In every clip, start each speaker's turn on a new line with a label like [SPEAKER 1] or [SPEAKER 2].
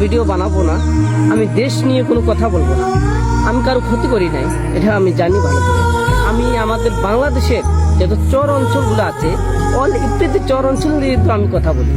[SPEAKER 1] Video বানাবো না, আমি দেশ নিয়ে কোনো কথা বলবো না। আমি কারো ক্ষতি করি নাই, এটা আমি জানি ভালো করে। আমি আমাদের বাংলাদেশের যত চর অঞ্চলগুলো আছে, অল ইত্যাদি চর অঞ্চল নিয়ে তো আমি কথা বলি।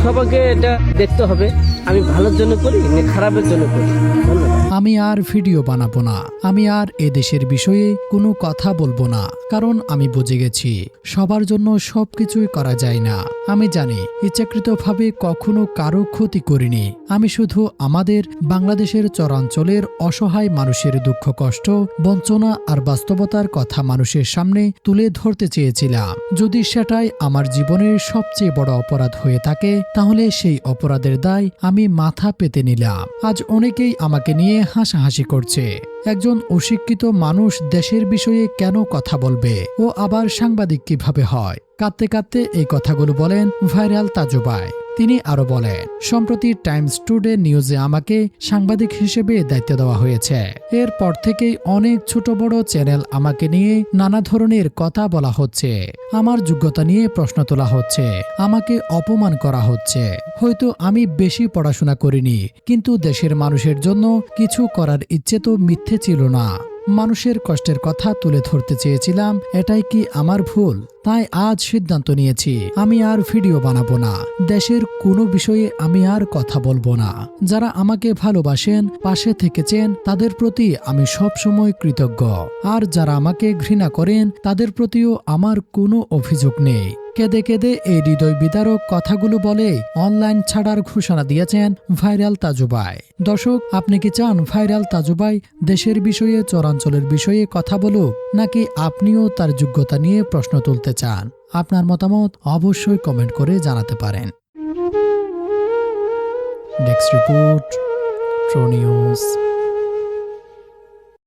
[SPEAKER 1] সবাইকে এটা দেখতে হবে আমি ভালোর জন্য করি না খারাপের জন্য করি। ধন্যবাদ।
[SPEAKER 2] আমি আর ভিডিও বানাবো না, আমি আর এ দেশের বিষয়ে কোনো কথা বলবো না, কারণ আমি বুঝে গেছি সবার জন্য সবকিছুই করা যায় না। আমি জানি ইচ্ছাকৃতভাবে কখনো কারো ক্ষতি করিনি। আমি শুধু আমাদের বাংলাদেশের চরাঞ্চলের অসহায় মানুষের দুঃখ কষ্ট, বঞ্চনা আর বাস্তবতার কথা মানুষের সামনে তুলে ধরতে চেয়েছিলাম। যদি সেটাই আমার জীবনের সবচেয়ে বড় অপরাধ হয়ে থাকে, তাহলে সেই অপরাধের দায় আমি মাথা পেতে নিলাম। আজ অনেকেই আমাকে নিয়ে হাসাহাসি করছে। একজন অশিক্ষিত মানুষ দেশের বিষয়ে কেন কথা বলবে? ও আবার সাংবাদিক কিভাবে হয়? কাঁদতে কাঁদতে এই কথাগুলো বলেন ভাইরাল তাজুবাই। তিনি আরো বলেন, সম্প্রতি টাইমস টুডে নিউজে আমাকে সাংবাদিক হিসেবে দায়িত্ব দেওয়া হয়েছে। এরপর থেকেই অনেক ছোট বড় চ্যানেল আমাকে নিয়ে নানা ধরনের কথা বলা হচ্ছে, আমার যোগ্যতা নিয়ে প্রশ্ন তোলা হচ্ছে, আমাকে অপমান করা হচ্ছে। হয়তো আমি বেশি পড়াশোনা করিনি, কিন্তু দেশের মানুষের জন্য কিছু করার ইচ্ছে তো মিথ্যে ছিল না। মানুষের কষ্টের কথা তুলে ধরতে চেয়েছিলাম, এটাই কি আমার ভুল? তাই আজ সিদ্ধান্ত নিয়েছি আমি আর ভিডিও বানাবো না, দেশের কোনো বিষয়ে আমি আর কথা বলবো না। যারা আমাকে ভালোবাসেন, পাশে থেকেছেন, তাদের প্রতি আমি সব সময় কৃতজ্ঞ। আর যারা আমাকে ঘৃণা করেন, তাদের প্রতিও আমার কোনো অভিযোগ নেই। কেঁদে কেঁদে এই হৃদয় বিদারক কথাগুলো বলে অনলাইন ছাড়ার ঘোষণা দিয়েছেন ভাইরাল তাজুবাই। দর্শক, আপনি কি চান ভাইরাল তাজুবাই দেশের বিষয়ে, চরাঞ্চলের বিষয়ে কথা বলুক, নাকি আপনিও তার যোগ্যতা নিয়ে প্রশ্ন তুলতে চান? আপনার মতামত অবশ্যই কমেন্ট করে জানাতে পারেন। Desk report, true news.